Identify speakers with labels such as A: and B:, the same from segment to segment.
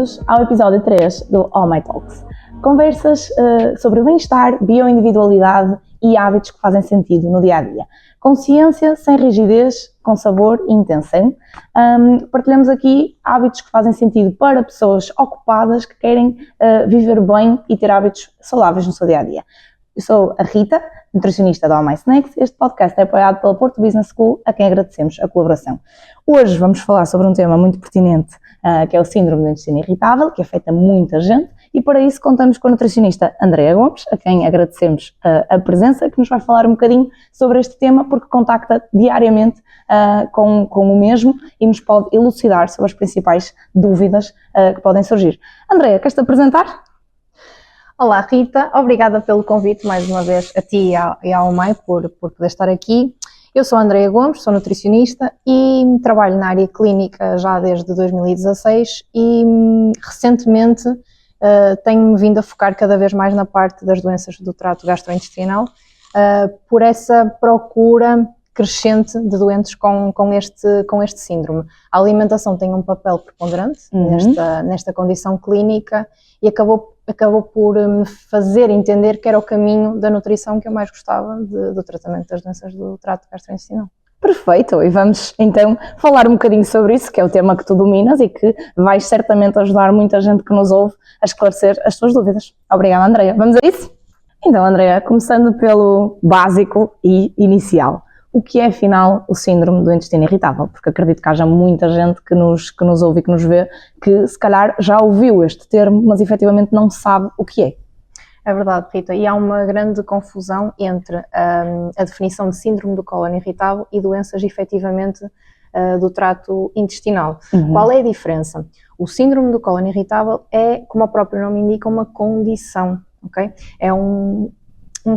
A: bem-vindos ao episódio 3 do All My Talks. Conversas sobre bem-estar, bioindividualidade e hábitos que fazem sentido no dia-a-dia. Consciência sem rigidez, com sabor e intenção. Partilhamos aqui hábitos que fazem sentido para pessoas ocupadas que querem viver bem e ter hábitos saudáveis no seu dia-a-dia. Eu sou a Rita, nutricionista da All My Snacks. Este podcast é apoiado pela Porto Business School, a quem agradecemos a colaboração. Hoje vamos falar sobre um tema muito pertinente, que é o síndrome do intestino irritável, que afeta muita gente, e para isso contamos com a nutricionista Andreia Gomes, a quem agradecemos a presença, que nos vai falar um bocadinho sobre este tema, porque contacta diariamente com o mesmo e nos pode elucidar sobre as principais dúvidas que podem surgir. Andreia, queres-te apresentar?
B: Olá Rita, obrigada pelo convite mais uma vez a ti e ao Mai por poder estar aqui. Eu sou a Andreia Gomes, sou nutricionista e trabalho na área clínica já desde 2016 e recentemente tenho-me vindo a focar cada vez mais na parte das doenças do trato gastrointestinal por essa procura crescente de doentes com este síndrome. A alimentação tem um papel preponderante nesta condição clínica e acabou por me fazer entender que era o caminho da nutrição que eu mais gostava do tratamento das doenças do trato gastrointestinal.
A: Perfeito, e vamos então falar um bocadinho sobre isso, que é o tema que tu dominas e que vais certamente ajudar muita gente que nos ouve a esclarecer as suas dúvidas. Obrigada, Andreia. Vamos a isso? Então, Andreia, começando pelo básico e inicial. O que é, afinal, o síndrome do intestino irritável? Porque acredito que haja muita gente que nos ouve e que nos vê que, se calhar, já ouviu este termo, mas efetivamente não sabe o que é.
B: É verdade, Rita, e há uma grande confusão entre a definição de síndrome do cólon irritável e doenças, efetivamente, do trato intestinal. Qual é a diferença? O síndrome do cólon irritável é, como o próprio nome indica, uma condição, ok? É um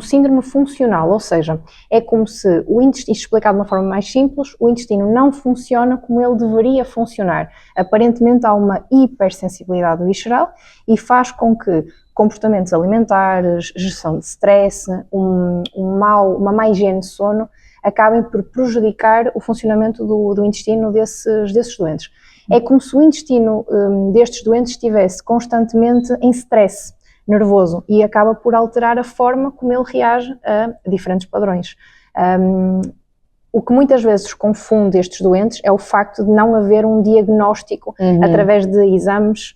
B: síndrome funcional, ou seja, é como se o intestino, explicado de uma forma mais simples, o intestino não funciona como ele deveria funcionar. Aparentemente há uma hipersensibilidade visceral e faz com que comportamentos alimentares, gestão de stress, uma má higiene de sono acabem por prejudicar o funcionamento do intestino desses doentes. É como se o intestino destes doentes estivesse constantemente em stress nervoso e acaba por alterar a forma como ele reage a diferentes padrões. O que muitas vezes confunde estes doentes é o facto de não haver um diagnóstico através de exames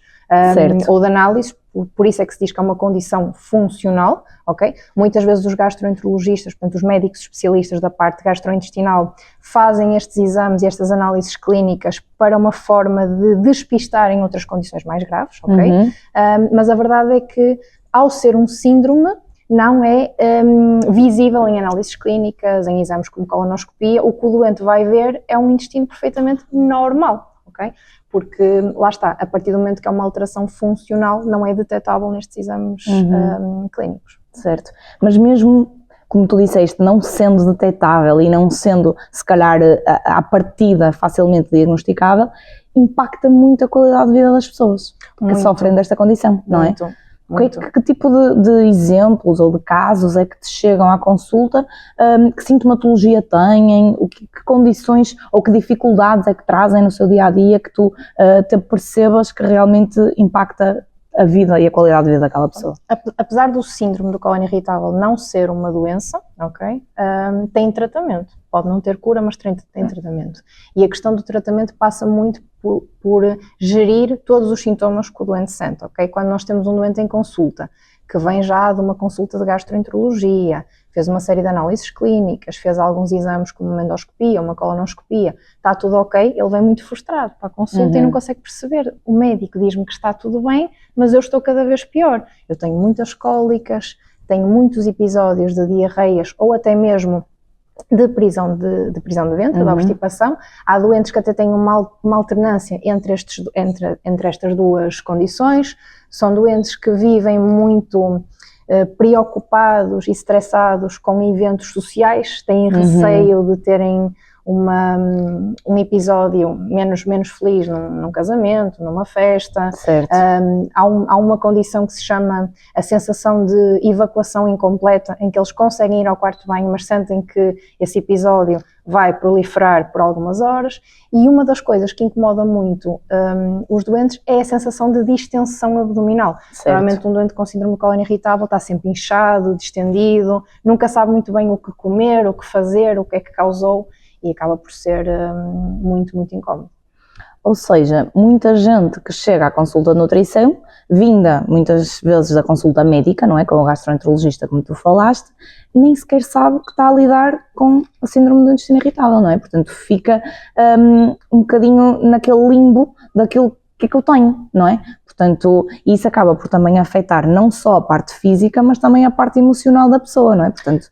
B: ou de análises, por isso é que se diz que é uma condição funcional, ok? Muitas vezes os gastroenterologistas, portanto os médicos especialistas da parte gastrointestinal, fazem estes exames e estas análises clínicas para uma forma de despistarem outras condições mais graves, ok? Mas a verdade é que, ao ser um síndrome, não é visível em análises clínicas, em exames como colonoscopia. O que o doente vai ver é um intestino perfeitamente normal, ok? Porque, lá está, a partir do momento que é uma alteração funcional, não é detectável nestes exames clínicos.
A: Certo, mas mesmo, como tu disseste, não sendo detectável e não sendo, se calhar, à partida facilmente diagnosticável, impacta muito a qualidade de vida das pessoas que sofrem desta condição, não é? Que tipo de exemplos ou de casos é que te chegam à consulta? Que sintomatologia têm? Que condições ou que dificuldades é que trazem no seu dia-a-dia que tu te percebas que realmente impacta a vida e a qualidade de vida daquela pessoa?
B: Apesar do síndrome do cólon irritável não ser uma doença, ok? Tem tratamento. Pode não ter cura, mas tem tratamento. E a questão do tratamento passa muito por gerir todos os sintomas que o doente sente, ok? Quando nós temos um doente em consulta, que vem já de uma consulta de gastroenterologia, fez uma série de análises clínicas, fez alguns exames como uma endoscopia, uma colonoscopia, está tudo ok, ele vem muito frustrado para a consulta e não consegue perceber. O médico diz-me que está tudo bem, mas eu estou cada vez pior. Eu tenho muitas cólicas, tenho muitos episódios de diarreias ou até mesmo de prisão de ventre, da obstipação. Há doentes que até têm uma alternância entre estas duas condições. São doentes que vivem muito preocupados e estressados com eventos sociais, têm receio de terem um episódio menos feliz num casamento, numa festa.
A: Certo.
B: Há uma condição que se chama a sensação de evacuação incompleta, em que eles conseguem ir ao quarto de banho, mas sentem que esse episódio vai proliferar por algumas horas. E uma das coisas que incomoda muito os doentes é a sensação de distensão abdominal.
A: Certo.
B: Normalmente um doente com síndrome de cólon irritável está sempre inchado, distendido, nunca sabe muito bem o que comer, o que fazer, o que é que causou, e acaba por ser muito incómodo.
A: Ou seja, muita gente que chega à consulta de nutrição, vinda muitas vezes da consulta médica, não é, com o gastroenterologista, como tu falaste, nem sequer sabe que está a lidar com a síndrome do intestino irritável, não é? Portanto, fica um bocadinho naquele limbo daquilo que é que eu tenho, não é? Portanto, isso acaba por também afetar não só a parte física, mas também a parte emocional da pessoa, não é? Portanto,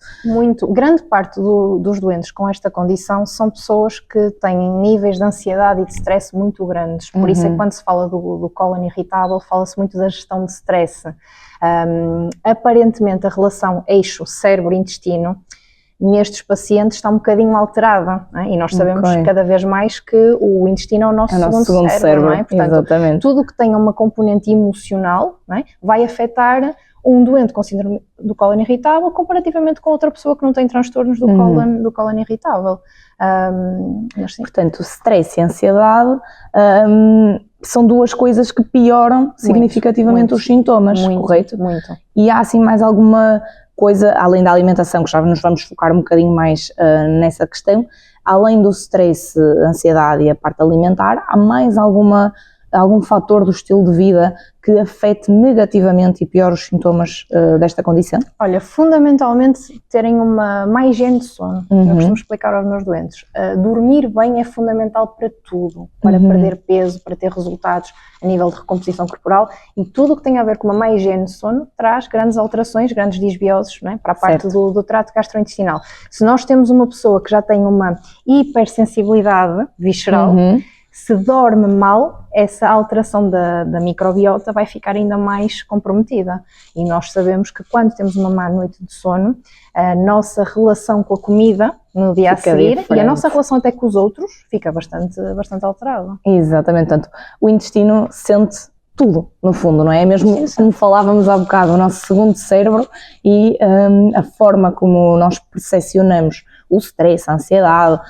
B: grande parte dos doentes com esta condição são pessoas que têm níveis de ansiedade e de stress muito grandes. Por isso é que quando se fala do cólon irritável, fala-se muito da gestão de stress. Aparentemente a relação eixo cérebro-intestino nestes pacientes está um bocadinho alterada, não é? E nós sabemos cada vez mais que o intestino é o nosso segundo cérebro, não é? Portanto,
A: exatamente.
B: Tudo que tenha uma componente emocional, não é, vai afetar um doente com síndrome do cólon irritável comparativamente com outra pessoa que não tem transtornos do cólon irritável.
A: Portanto, o stress e a ansiedade são duas coisas que pioram significativamente os sintomas, correto?
B: Muito.
A: E há assim mais alguma coisa, além da alimentação, que já nos vamos focar um bocadinho mais nessa questão, além do stress, a ansiedade e a parte alimentar, há mais algum fator do estilo de vida que afete negativamente e piore os sintomas desta condição?
B: Olha, fundamentalmente terem uma má higiene de sono. Eu costumo explicar aos meus doentes. Dormir bem é fundamental para tudo, para perder peso, para ter resultados a nível de recomposição corporal, e tudo o que tem a ver com uma má higiene de sono traz grandes alterações, grandes disbioses, não é? Para a parte do trato gastrointestinal. Se nós temos uma pessoa que já tem uma hipersensibilidade visceral, se dorme mal, essa alteração da microbiota vai ficar ainda mais comprometida. E nós sabemos que quando temos uma má noite de sono, a nossa relação com a comida no dia a seguir e a nossa relação até com os outros fica bastante alterada.
A: Exatamente, portanto, o intestino sente tudo, no fundo, não é? Mesmo como falávamos há bocado, o nosso segundo cérebro e a forma como nós percepcionamos o stress, a ansiedade,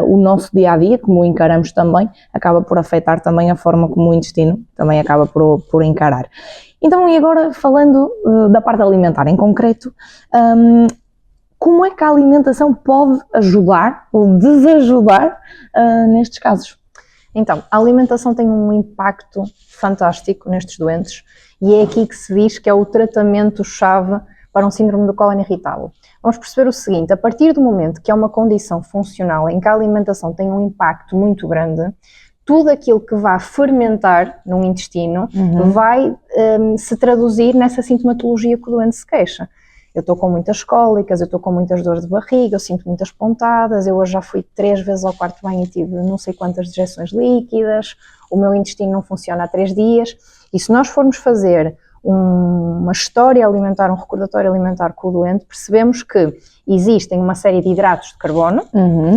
A: o nosso dia-a-dia, como o encaramos também, acaba por afetar também a forma como o intestino também acaba por encarar. Então, e agora falando da parte alimentar em concreto, como é que a alimentação pode ajudar ou desajudar nestes casos?
B: Então, a alimentação tem um impacto fantástico nestes doentes e é aqui que se diz que é o tratamento-chave para um síndrome do cólon irritável. Vamos perceber o seguinte: a partir do momento que é uma condição funcional em que a alimentação tem um impacto muito grande, tudo aquilo que vai fermentar no intestino vai se traduzir nessa sintomatologia que o doente se queixa. Eu estou com muitas cólicas, eu estou com muitas dores de barriga, eu sinto muitas pontadas, eu hoje já fui 3 vezes ao quarto de banho e tive não sei quantas dejeções líquidas, o meu intestino não funciona há 3 dias. E se nós formos fazer uma história alimentar, um recordatório alimentar com o doente, percebemos que existem uma série de hidratos de carbono,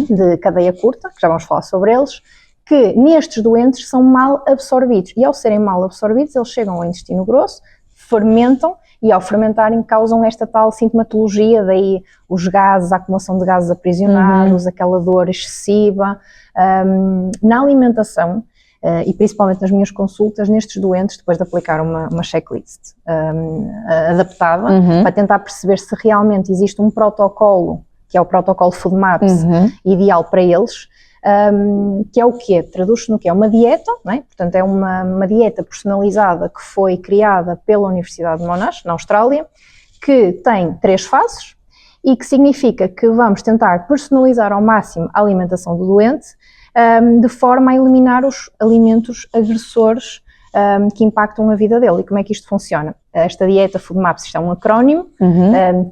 B: de cadeia curta, que já vamos falar sobre eles, que nestes doentes são mal absorvidos. E ao serem mal absorvidos, eles chegam ao intestino grosso, fermentam, e ao fermentarem causam esta tal sintomatologia, daí os gases, a acumulação de gases aprisionados, aquela dor excessiva. Na alimentação, e principalmente nas minhas consultas, nestes doentes, depois de aplicar uma checklist adaptada, para tentar perceber se realmente existe um protocolo, que é o protocolo FODMAPs, ideal para eles, que é o quê? Traduz-se no quê? É uma dieta, não é? Portanto é uma dieta personalizada que foi criada pela Universidade de Monash, na Austrália, que tem 3 fases e que significa que vamos tentar personalizar ao máximo a alimentação do doente, de forma a eliminar os alimentos agressores que impactam a vida dele. E como é que isto funciona? Esta dieta FODMAPs, isto é um acrónimo,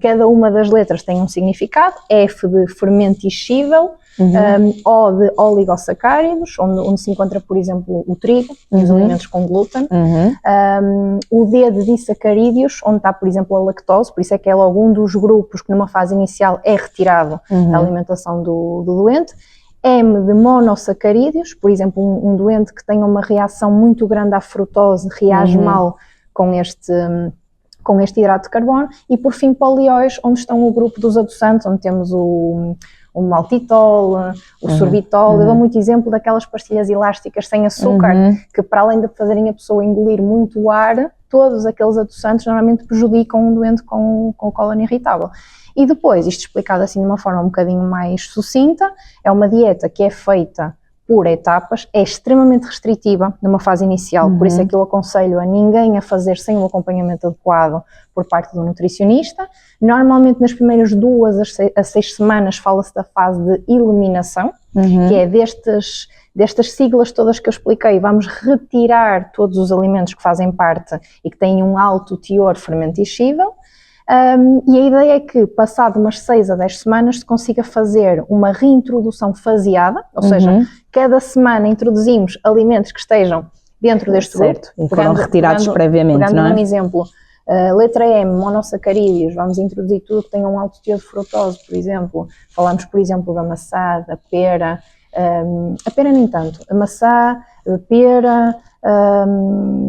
B: cada uma das letras tem um significado: F de fermenticível, O de oligossacáridos, onde se encontra, por exemplo, o trigo e os alimentos com glúten, o D de disacarídeos, onde está, por exemplo, a lactose, por isso é que é logo um dos grupos que numa fase inicial é retirado da alimentação do doente, M de monossacarídeos, por exemplo, um doente que tenha uma reação muito grande à frutose reage mal com este hidrato de carbono, e por fim polióis, onde estão o grupo dos adoçantes, onde temos o maltitol, o sorbitol. Eu dou muito exemplo daquelas pastilhas elásticas sem açúcar, que para além de fazerem a pessoa engolir muito ar, todos aqueles adoçantes normalmente prejudicam um doente com cólon irritável. E depois, isto explicado assim de uma forma um bocadinho mais sucinta, é uma dieta que é feita por etapas, é extremamente restritiva numa fase inicial, por isso é que eu aconselho a ninguém a fazer sem um acompanhamento adequado por parte do nutricionista. Normalmente nas primeiras 2 a 6 semanas fala-se da fase de eliminação, que é destas siglas todas que eu expliquei, vamos retirar todos os alimentos que fazem parte e que têm um alto teor fermenticível. E a ideia é que, passado umas 6 a 10 semanas, se consiga fazer uma reintrodução faseada, ou seja, cada semana introduzimos alimentos que estejam dentro deste grupo.
A: E foram retirados previamente,
B: pegando
A: não é?
B: Um exemplo, letra M, monossacarídeos, vamos introduzir tudo que tenha um alto teor de frutose, por exemplo. Falamos, por exemplo, da maçã, da pera, a pera nem tanto, a maçã, a pera,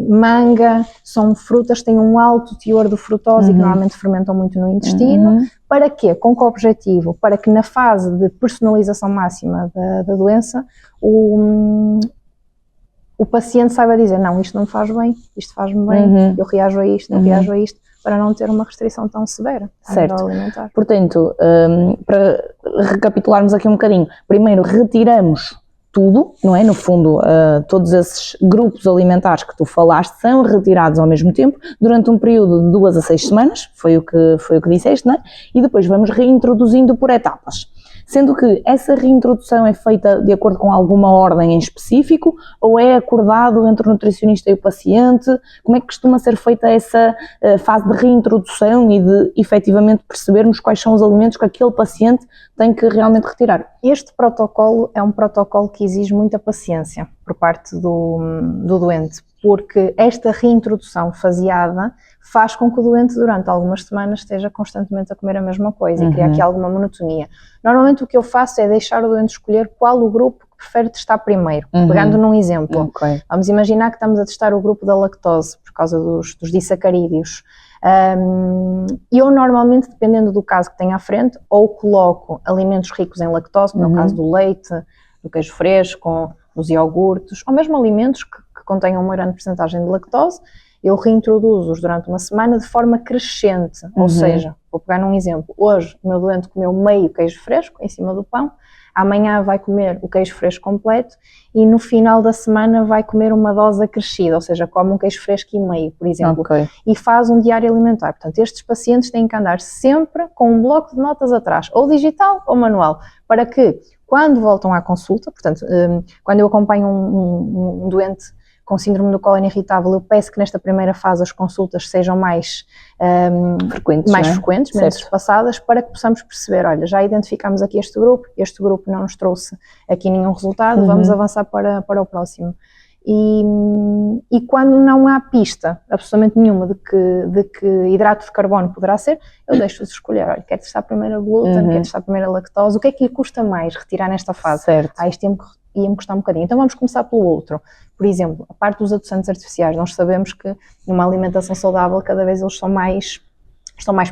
B: manga, são frutas que têm um alto teor de frutose e que normalmente fermentam muito no intestino. Para quê? Com que objetivo? Para que na fase de personalização máxima da doença o paciente saiba dizer, não, isto não me faz bem, isto faz-me bem, eu reajo a isto, não reajo a isto, para não ter uma restrição tão severa a nível alimentar.
A: Portanto, para recapitularmos aqui um bocadinho, primeiro retiramos tudo, não é? No fundo, todos esses grupos alimentares que tu falaste são retirados ao mesmo tempo durante um período de 2 a 6 semanas, foi o que disseste, não é? E depois vamos reintroduzindo por etapas. Sendo que essa reintrodução é feita de acordo com alguma ordem em específico ou é acordado entre o nutricionista e o paciente? Como é que costuma ser feita essa fase de reintrodução e de efetivamente percebermos quais são os alimentos que aquele paciente tem que realmente retirar?
B: Este protocolo é um protocolo que exige muita paciência por parte do doente, porque esta reintrodução faseada faz com que o doente durante algumas semanas esteja constantemente a comer a mesma coisa e cria aqui alguma monotonia. Normalmente o que eu faço é deixar o doente escolher qual o grupo que prefere testar primeiro. Pegando num exemplo, vamos imaginar que estamos a testar o grupo da lactose por causa dos disacarídeos. Eu normalmente, dependendo do caso que tenho à frente, ou coloco alimentos ricos em lactose, como é o caso do leite, do queijo fresco, dos iogurtes, ou mesmo alimentos que contenham uma grande porcentagem de lactose, eu reintroduzo-os durante uma semana de forma crescente, ou seja, vou pegar num exemplo, hoje o meu doente comeu meio queijo fresco em cima do pão, amanhã vai comer o queijo fresco completo e no final da semana vai comer uma dose acrescida, ou seja, come um queijo fresco e meio, por exemplo, e faz um diário alimentar. Portanto, estes pacientes têm que andar sempre com um bloco de notas atrás, ou digital ou manual, para que quando voltam à consulta, portanto, quando eu acompanho um doente com síndrome do cólon irritável, eu peço que nesta primeira fase as consultas sejam mais frequentes, menos espaçadas, para que possamos perceber, olha, já identificamos aqui este grupo não nos trouxe aqui nenhum resultado, vamos avançar para o próximo. E quando não há pista absolutamente nenhuma de que hidrato de carbono poderá ser, eu deixo-os escolher, olha, quer testar primeiro a glúten, quer testar primeiro a lactose, o que é que lhe custa mais retirar nesta fase? Isto ia-me custar um bocadinho, então vamos começar pelo outro. Por exemplo, a parte dos adoçantes artificiais, nós sabemos que numa alimentação saudável cada vez eles estão mais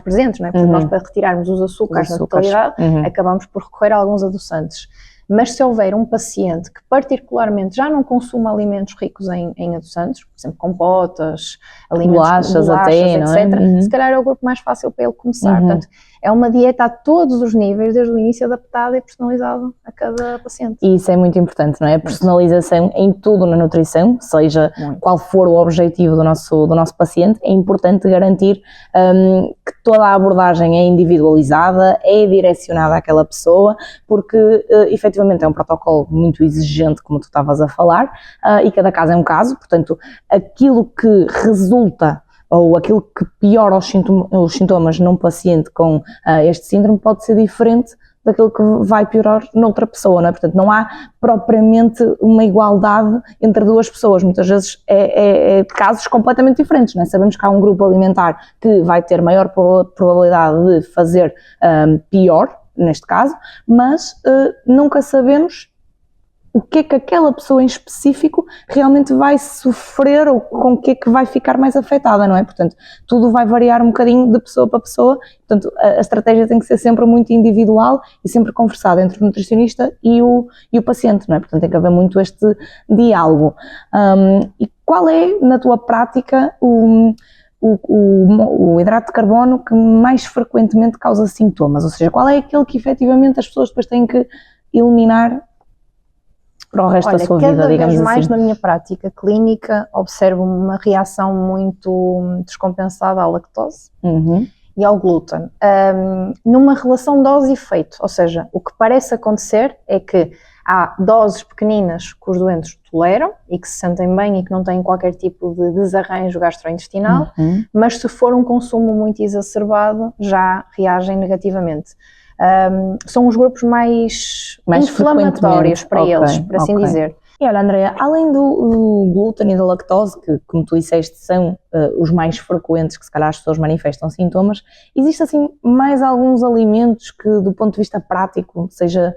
B: presentes, não é? Portanto, nós para retirarmos os açúcares na totalidade, acabamos por recorrer a alguns adoçantes. Mas se houver um paciente que particularmente já não consuma alimentos ricos em adoçantes, por exemplo, compotas, alimentos bolachas até, etc., se calhar é o grupo mais fácil para ele começar. Portanto, é uma dieta a todos os níveis, desde o início adaptada e personalizada a cada paciente.
A: E isso é muito importante, não é? A personalização em tudo na nutrição, seja qual for o objetivo do nosso paciente, é importante garantir que toda a abordagem é individualizada, é direcionada àquela pessoa, porque efetivamente é um protocolo muito exigente, como tu estavas a falar, e cada caso é um caso, portanto, aquilo que resulta ou aquilo que piora os sintomas num paciente com este síndrome pode ser diferente daquilo que vai piorar noutra pessoa, não é? Portanto, não há propriamente uma igualdade entre duas pessoas, muitas vezes é casos completamente diferentes, não é? Sabemos que há um grupo alimentar que vai ter maior probabilidade de fazer pior neste caso, mas nunca sabemos o que é que aquela pessoa em específico realmente vai sofrer ou com o que é que vai ficar mais afetada, não é? Portanto, tudo vai variar um bocadinho de pessoa para pessoa, portanto, a estratégia tem que ser sempre muito individual e sempre conversada entre o nutricionista e o paciente, não é? Portanto, tem que haver muito este diálogo. E qual é, na tua prática, o hidrato de carbono que mais frequentemente causa sintomas? Ou seja, qual é aquele que efetivamente as pessoas depois têm que eliminar para o resto da sua vida, digamos assim?
B: Cada vez mais na minha prática clínica observo uma reação muito descompensada à lactose e ao glúten, numa relação dose-efeito, ou seja, o que parece acontecer é que há doses pequeninas que os doentes toleram e que se sentem bem e que não têm qualquer tipo de desarranjo gastrointestinal, mas se for um consumo muito exacerbado já reagem negativamente. São os grupos mais inflamatórios para eles, por assim dizer.
A: E olha, Andreia, além do glúten e da lactose, que como tu disseste são os mais frequentes que se calhar as pessoas manifestam sintomas, existe assim mais alguns alimentos que do ponto de vista prático seja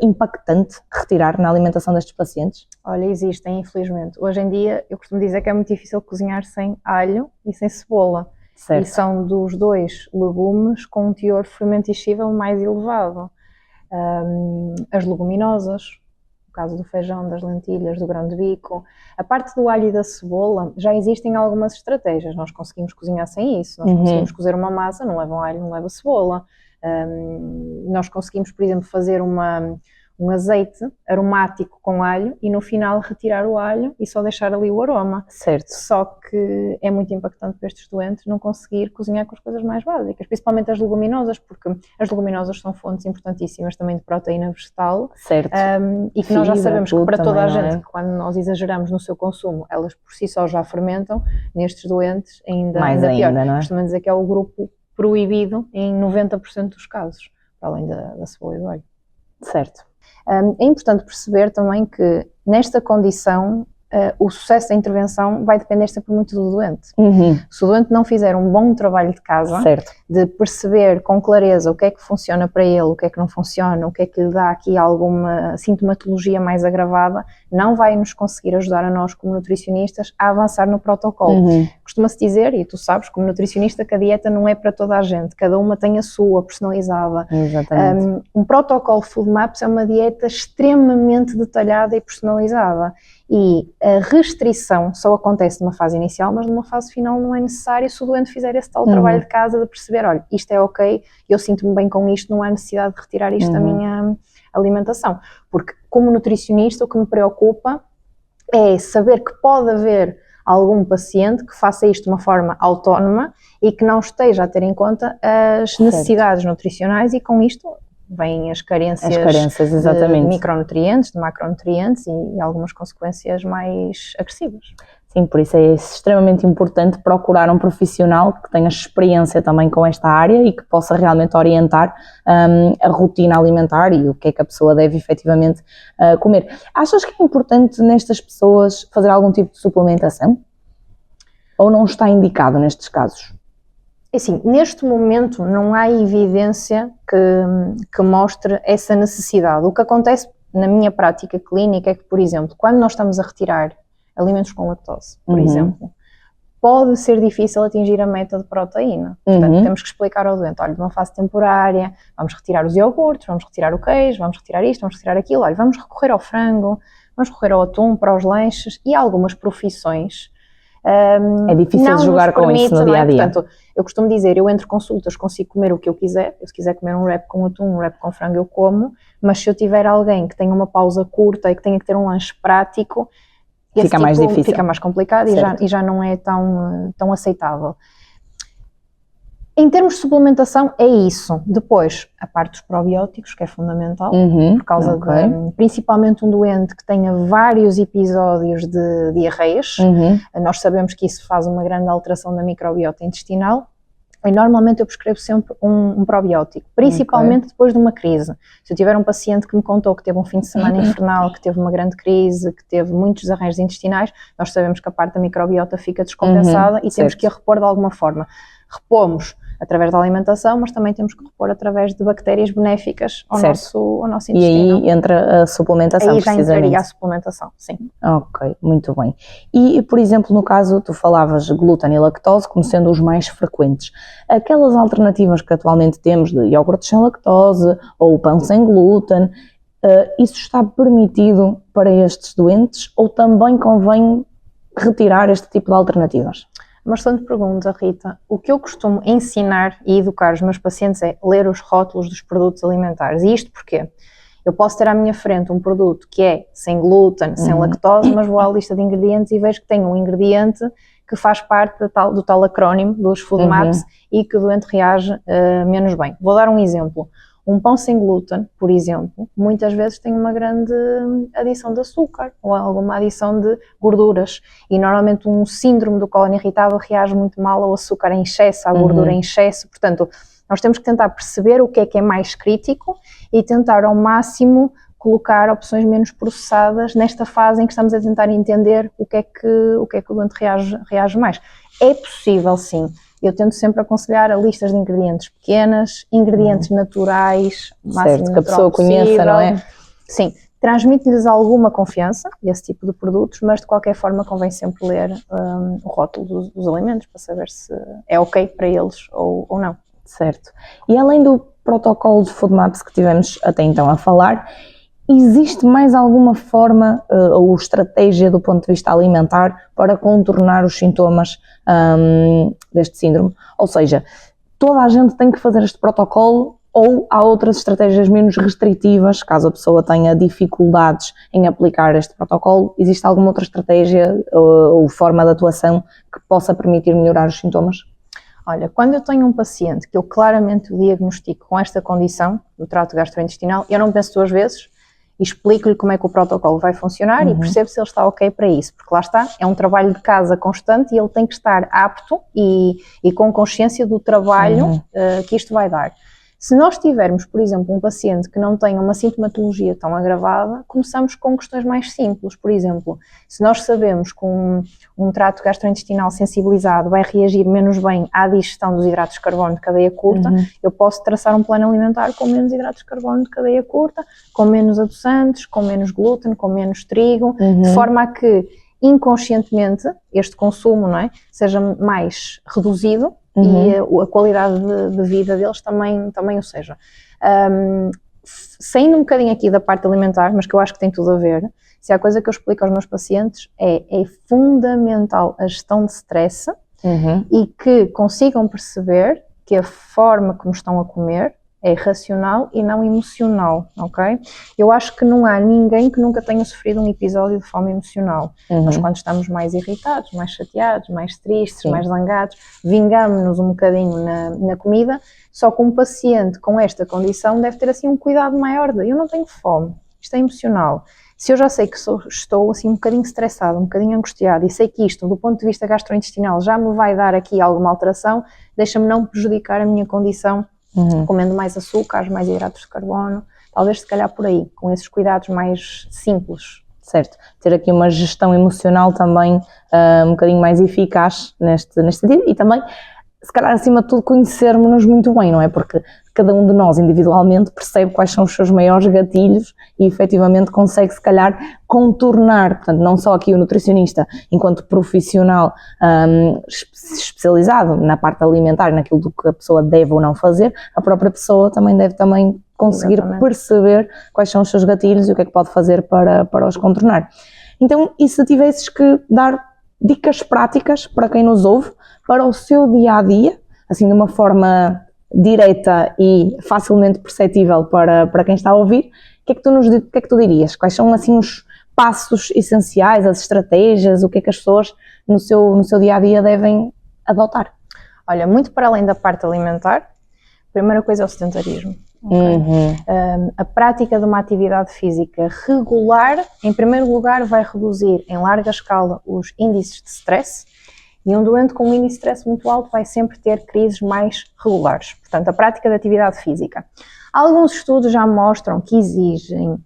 A: impactante retirar na alimentação destes pacientes?
B: Olha, existem, infelizmente. Hoje em dia eu costumo dizer que é muito difícil cozinhar sem alho e sem cebola. Certo. E são dos dois legumes com um teor fermenticível mais elevado. As leguminosas, no caso do feijão, das lentilhas, do grão de bico. A parte do alho e da cebola, já existem algumas estratégias. Nós conseguimos cozinhar sem isso. Nós conseguimos cozer uma massa, não leva alho, não leva cebola. Nós conseguimos, por exemplo, fazer um azeite aromático com alho e no final retirar o alho e só deixar ali o aroma.
A: Certo.
B: Só que é muito impactante para estes doentes não conseguir cozinhar com as coisas mais básicas, principalmente as leguminosas, porque as leguminosas são fontes importantíssimas também de proteína vegetal.
A: Certo.
B: E que nós já sabemos que para toda a gente, quando nós exageramos no seu consumo, elas por si só já fermentam, nestes doentes ainda pior.
A: Não é?
B: Costumamos dizer que é o grupo proibido em 90% dos casos, para além da cebola e do alho.
A: Certo.
B: É importante perceber também que nesta condição o sucesso da intervenção vai depender sempre muito do doente. Se o doente não fizer um bom trabalho de casa,
A: certo,
B: de perceber com clareza o que é que funciona para ele, o que é que não funciona, o que é que lhe dá aqui alguma sintomatologia mais agravada, não vai nos conseguir ajudar a nós como nutricionistas a avançar no protocolo. Costuma-se dizer, e tu sabes como nutricionista, que a dieta não é para toda a gente, cada uma tem a sua, personalizada.
A: Exatamente.
B: Um protocolo FODMAPs é uma dieta extremamente detalhada e personalizada. E a restrição só acontece numa fase inicial, mas numa fase final não é necessário se o doente fizer esse tal trabalho de casa de perceber, olha, isto é ok, eu sinto-me bem com isto, não há necessidade de retirar isto da minha alimentação. Porque como nutricionista o que me preocupa é saber que pode haver algum paciente que faça isto de uma forma autónoma e que não esteja a ter em conta as necessidades nutricionais e com isto vêm as carências
A: exatamente,
B: de micronutrientes, de macronutrientes e algumas consequências mais agressivas.
A: Sim, por isso é extremamente importante procurar um profissional que tenha experiência também com esta área e que possa realmente orientar a rotina alimentar e o que é que a pessoa deve efetivamente comer. Achas que é importante nestas pessoas fazer algum tipo de suplementação? Ou não está indicado nestes casos?
B: Assim, neste momento não há evidência que mostre essa necessidade. O que acontece na minha prática clínica é que, por exemplo, quando nós estamos a retirar alimentos com lactose, por exemplo, pode ser difícil atingir a meta de proteína. Portanto, temos que explicar ao doente, olha, numa fase temporária, vamos retirar os iogurtes, vamos retirar o queijo, vamos retirar isto, vamos retirar aquilo, olha, vamos recorrer ao frango, vamos recorrer ao atum para os lanches e algumas profissões.
A: É difícil jogar com isso no dia-a-dia.
B: Portanto, eu costumo dizer, eu entre consultas consigo comer o que eu quiser, se quiser comer um wrap com atum, um wrap com frango eu como, mas se eu tiver alguém que tenha uma pausa curta e que tenha que ter um lanche prático,
A: fica mais difícil.
B: Fica mais complicado e já não é tão aceitável. Em termos de suplementação é isso. Depois, a parte dos probióticos, que é fundamental, por causa de, principalmente um doente que tenha vários episódios de diarreias, nós sabemos que isso faz uma grande alteração da microbiota intestinal, e normalmente eu prescrevo sempre um probiótico, principalmente depois de uma crise. Se eu tiver um paciente que me contou que teve um fim de semana infernal, que teve uma grande crise, que teve muitos desarranjos intestinais, nós sabemos que a parte da microbiota fica descompensada e temos que a repor de alguma forma. Repomos através da alimentação, mas também temos que repor através de bactérias benéficas ao nosso intestino.
A: E aí entra a suplementação,
B: aí já entraria a suplementação, sim.
A: Ok, muito bem. E, por exemplo, no caso, tu falavas glúten e lactose como sendo os mais frequentes. Aquelas alternativas que atualmente temos de iogurte sem lactose ou pão sem glúten, isso está permitido para estes doentes ou também convém retirar este tipo de alternativas?
B: Uma excelente pergunta, Rita. O que eu costumo ensinar e educar os meus pacientes é ler os rótulos dos produtos alimentares. E isto porquê? Eu posso ter à minha frente um produto que é sem glúten, sem lactose, mas vou à lista de ingredientes e vejo que tem um ingrediente que faz parte do tal acrónimo dos Food Maps e que o doente reage menos bem. Vou dar um exemplo. Um pão sem glúten, por exemplo, muitas vezes tem uma grande adição de açúcar ou alguma adição de gorduras e normalmente um síndrome do cólon irritável reage muito mal ao açúcar em excesso, à gordura em excesso, portanto nós temos que tentar perceber o que é mais crítico e tentar ao máximo colocar opções menos processadas nesta fase em que estamos a tentar entender o que é que o doente reage mais. É possível sim. Eu tento sempre aconselhar a listas de ingredientes pequenas, ingredientes naturais,
A: certo, que a pessoa conheça, não é?
B: Sim, transmite-lhes alguma confiança, esse tipo de produtos, mas de qualquer forma convém sempre ler o rótulo dos alimentos para saber se é ok para eles ou não.
A: Certo. E além do protocolo de Food Maps que tivemos até então a falar, existe mais alguma forma ou estratégia do ponto de vista alimentar para contornar os sintomas deste síndrome? Ou seja, toda a gente tem que fazer este protocolo ou há outras estratégias menos restritivas, caso a pessoa tenha dificuldades em aplicar este protocolo? Existe alguma outra estratégia ou forma de atuação que possa permitir melhorar os sintomas?
B: Olha, quando eu tenho um paciente que eu claramente o diagnostico com esta condição do trato gastrointestinal, eu não penso duas vezes e explico-lhe como é que o protocolo vai funcionar e percebo se ele está ok para isso, porque lá está, é um trabalho de casa constante e ele tem que estar apto e com consciência do trabalho que isto vai dar. Se nós tivermos, por exemplo, um paciente que não tenha uma sintomatologia tão agravada, começamos com questões mais simples. Por exemplo, se nós sabemos que um trato gastrointestinal sensibilizado vai reagir menos bem à digestão dos hidratos de carbono de cadeia curta, eu posso traçar um plano alimentar com menos hidratos de carbono de cadeia curta, com menos adoçantes, com menos glúten, com menos trigo, de forma a que inconscientemente este consumo, não é, seja mais reduzido e a qualidade de vida deles também o seja. Saindo um bocadinho aqui da parte alimentar, mas que eu acho que tem tudo a ver, se há coisa que eu explico aos meus pacientes é fundamental a gestão de stress e que consigam perceber que a forma como estão a comer é racional e não emocional, ok? Eu acho que não há ninguém que nunca tenha sofrido um episódio de fome emocional. Nós quando estamos mais irritados, mais chateados, mais tristes, mais zangados, vingamos-nos um bocadinho na comida, só que um paciente com esta condição deve ter assim um cuidado maior de eu não tenho fome, isto é emocional. Se eu já sei que estou assim um bocadinho estressado, um bocadinho angustiado e sei que isto do ponto de vista gastrointestinal já me vai dar aqui alguma alteração, deixa-me não prejudicar a minha condição comendo mais açúcares, mais hidratos de carbono, talvez se calhar por aí, com esses cuidados mais simples.
A: Certo, ter aqui uma gestão emocional também um bocadinho mais eficaz neste sentido e também, se calhar acima de tudo, conhecermos-nos muito bem, não é? Porque cada um de nós individualmente percebe quais são os seus maiores gatilhos e efetivamente consegue se calhar contornar, portanto não só aqui o nutricionista enquanto profissional especializado na parte alimentar, naquilo do que a pessoa deve ou não fazer, a própria pessoa também deve conseguir perceber quais são os seus gatilhos e o que é que pode fazer para os contornar. Então, e se tivesses que dar dicas práticas para quem nos ouve, para o seu dia-a-dia, assim de uma forma direta e facilmente perceptível para quem está a ouvir, o que é que tu dirias? Quais são assim os passos essenciais, as estratégias, o que é que as pessoas no seu dia-a-dia devem adotar?
B: Olha, muito para além da parte alimentar, a primeira coisa é o sedentarismo. Okay? A prática de uma atividade física regular, em primeiro lugar, vai reduzir em larga escala os índices de stress e um doente com um índice de stress muito alto vai sempre ter crises mais regulares. Portanto, a prática de atividade física. Alguns estudos já mostram que exigem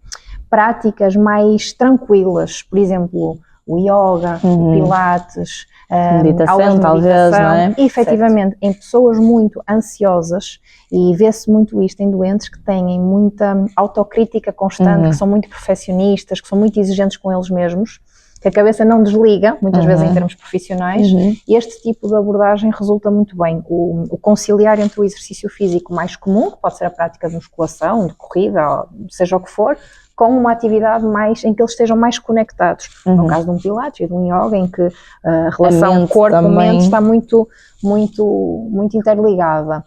B: práticas mais tranquilas, por exemplo, o yoga, o pilates,
A: meditação, talvez, não é?
B: E, efetivamente, em pessoas muito ansiosas, e vê-se muito isto em doentes que têm muita autocrítica constante, que são muito perfeccionistas, que são muito exigentes com eles mesmos, que a cabeça não desliga, muitas vezes em termos profissionais, e este tipo de abordagem resulta muito bem. O conciliar entre o exercício físico mais comum, que pode ser a prática de musculação, de corrida, seja o que for, com uma atividade mais, em que eles estejam mais conectados. No caso de um pilates e de um yoga, em que a relação corpo-mente está muito interligada.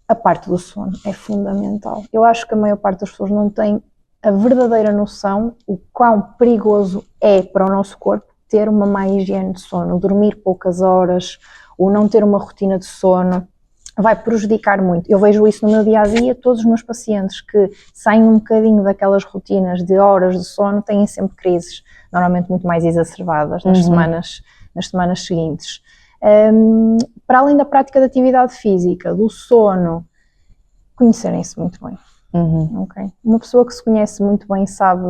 B: A parte do sono é fundamental. Eu acho que a maior parte das pessoas não tem a verdadeira noção o quão perigoso é para o nosso corpo ter uma má higiene de sono, dormir poucas horas, ou não ter uma rotina de sono, vai prejudicar muito. Eu vejo isso no meu dia-a-dia, todos os meus pacientes que saem um bocadinho daquelas rotinas de horas de sono têm sempre crises, normalmente muito mais exacerbadas nas semanas seguintes. Para além da prática de atividade física, do sono, conhecerem-se muito bem. Okay? Uma pessoa que se conhece muito bem sabe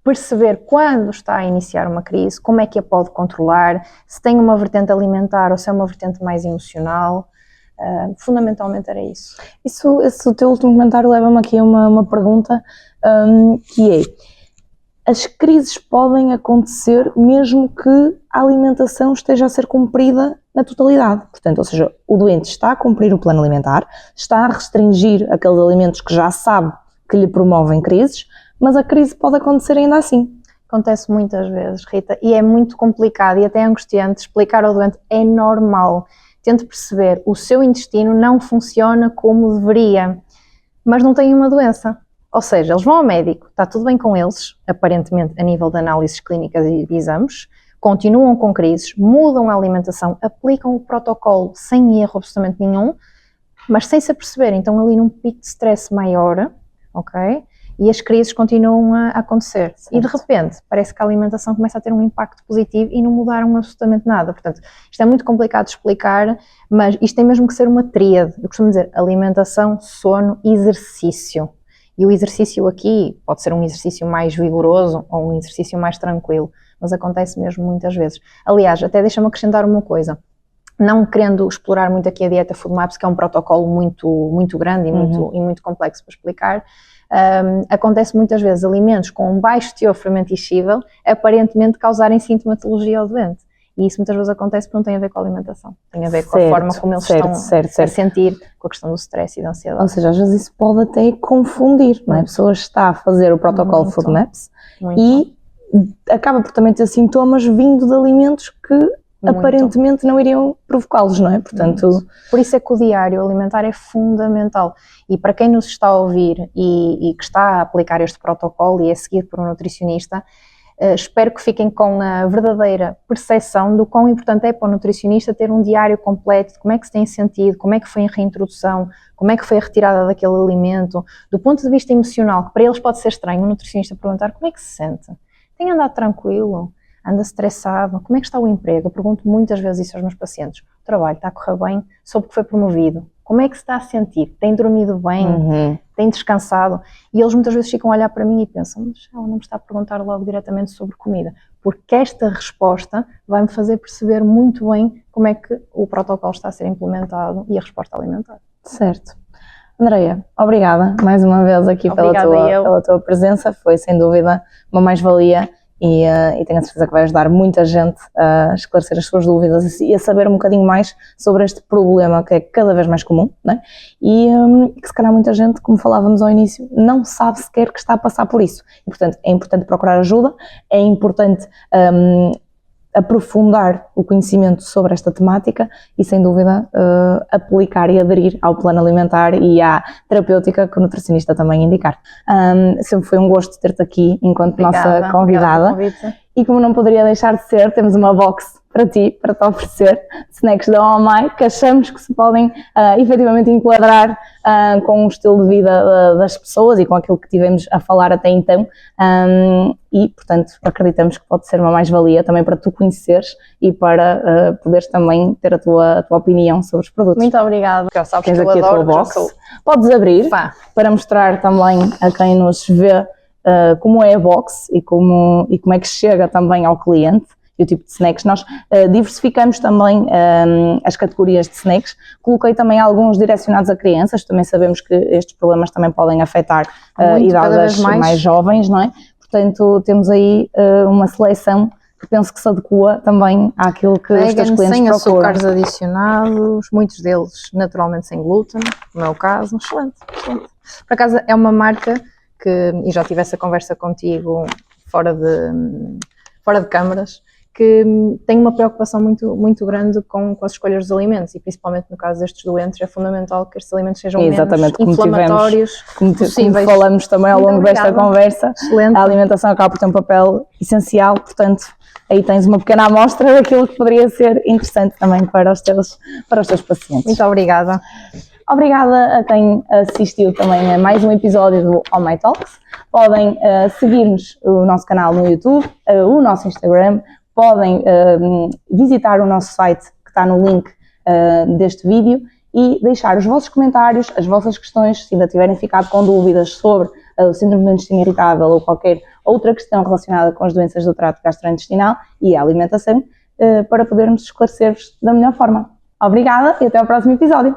B: perceber quando está a iniciar uma crise, como é que a pode controlar, se tem uma vertente alimentar ou se é uma vertente mais emocional. Fundamentalmente era isso.
A: Esse teu último comentário leva-me aqui a uma pergunta, que é: as crises podem acontecer mesmo que a alimentação esteja a ser cumprida na totalidade. Portanto, ou seja, o doente está a cumprir o plano alimentar, está a restringir aqueles alimentos que já sabe que lhe promovem crises, mas a crise pode acontecer ainda assim.
B: Acontece muitas vezes, Rita, e é muito complicado e até angustiante explicar ao doente. É normal. Tente perceber, o seu intestino não funciona como deveria, mas não tem uma doença. Ou seja, eles vão ao médico, está tudo bem com eles, aparentemente a nível de análises clínicas e exames, continuam com crises, mudam a alimentação, aplicam o protocolo sem erro absolutamente nenhum, mas sem se aperceberem, então ali num pico de stress maior, ok? E as crises continuam a acontecer. Certo. E de repente, parece que a alimentação começa a ter um impacto positivo e não mudaram absolutamente nada. Portanto, isto é muito complicado de explicar, mas isto tem mesmo que ser uma tríade. Eu costumo dizer alimentação, sono, exercício. E o exercício aqui pode ser um exercício mais vigoroso ou um exercício mais tranquilo, mas acontece mesmo muitas vezes. Aliás, até deixa-me acrescentar uma coisa. Não querendo explorar muito aqui a dieta FODMAPs, que é um protocolo muito grande e muito complexo para explicar, acontece muitas vezes alimentos com um baixo teor fermentível aparentemente causarem sintomatologia ao doente. E isso muitas vezes acontece porque não tem a ver com a alimentação, tem a ver com a forma como eles estão a sentir, com a questão do stress e da ansiedade.
A: Ou seja, às vezes isso pode até confundir, não é? A pessoa está a fazer o protocolo FODMAPs e acaba por também ter sintomas vindo de alimentos que aparentemente não iriam provocá-los, não é? Portanto,
B: por isso é que o diário alimentar é fundamental. E para quem nos está a ouvir e que está a aplicar este protocolo e é seguido por um nutricionista, espero que fiquem com a verdadeira percepção do quão importante é para o nutricionista ter um diário completo de como é que se tem sentido, como é que foi a reintrodução, como é que foi a retirada daquele alimento, do ponto de vista emocional, que para eles pode ser estranho, o nutricionista perguntar como é que se sente, tem andado tranquilo, anda estressado, como é que está o emprego? Eu pergunto muitas vezes isso aos meus pacientes, o trabalho está a correr bem, soube que foi promovido, como é que se está a sentir? Tem dormido bem? Tem descansado? E eles muitas vezes ficam a olhar para mim e pensam, mas ela não me está a perguntar logo diretamente sobre comida, porque esta resposta vai-me fazer perceber muito bem como é que o protocolo está a ser implementado e a resposta alimentar.
A: Certo. Andreia, obrigada mais uma vez aqui pela tua presença, foi sem dúvida uma mais-valia. E tenho a certeza que vai ajudar muita gente a esclarecer as suas dúvidas e a saber um bocadinho mais sobre este problema que é cada vez mais comum, não é? E que se calhar muita gente, como falávamos ao início, não sabe sequer que está a passar por isso. E, portanto, é importante procurar ajuda, é importante aprofundar o conhecimento sobre esta temática e, sem dúvida, aplicar e aderir ao plano alimentar e à terapêutica que o nutricionista também indicar. Sempre foi um gosto ter-te aqui enquanto nossa convidada. E como não poderia deixar de ser, temos uma box para ti, para te oferecer snacks da OMAI que achamos que se podem efetivamente enquadrar com o estilo de vida das pessoas e com aquilo que tivemos a falar até então, e portanto acreditamos que pode ser uma mais-valia também para tu conheceres e para poderes também ter a tua opinião sobre os produtos.
B: Muito obrigada.
A: Já sabes que eu adoro a tua box. Podes abrir para mostrar também a quem nos vê como é a box e como é que chega também ao cliente e o tipo de snacks. Nós diversificamos também as categorias de snacks. Coloquei também alguns direcionados a crianças, também sabemos que estes problemas também podem afetar idades mais jovens, não é? Portanto, temos aí uma seleção que penso que se adequa também àquilo que os teus clientes
B: sem
A: procuram.
B: Açúcares adicionados, muitos deles naturalmente sem glúten, no meu caso. Excelente, excelente. Por acaso é uma marca que, e já tive essa conversa contigo fora de câmaras, que tem uma preocupação muito grande com as escolhas dos alimentos e principalmente no caso destes doentes é fundamental que estes alimentos sejam menos inflamatórios possíveis.
A: Como falamos também ao longo desta conversa,
B: excelente.
A: A alimentação acaba por ter um papel essencial, portanto aí tens uma pequena amostra daquilo que poderia ser interessante também para os teus pacientes.
B: Muito obrigada.
A: Obrigada a quem assistiu também a mais um episódio do All My Talks. Podem seguir-nos o nosso canal no YouTube, o nosso Instagram, podem visitar o nosso site que está no link deste vídeo e deixar os vossos comentários, as vossas questões, se ainda tiverem ficado com dúvidas sobre o síndrome do intestino irritável ou qualquer outra questão relacionada com as doenças do trato gastrointestinal e a alimentação, para podermos esclarecer-vos da melhor forma. Obrigada e até ao próximo episódio.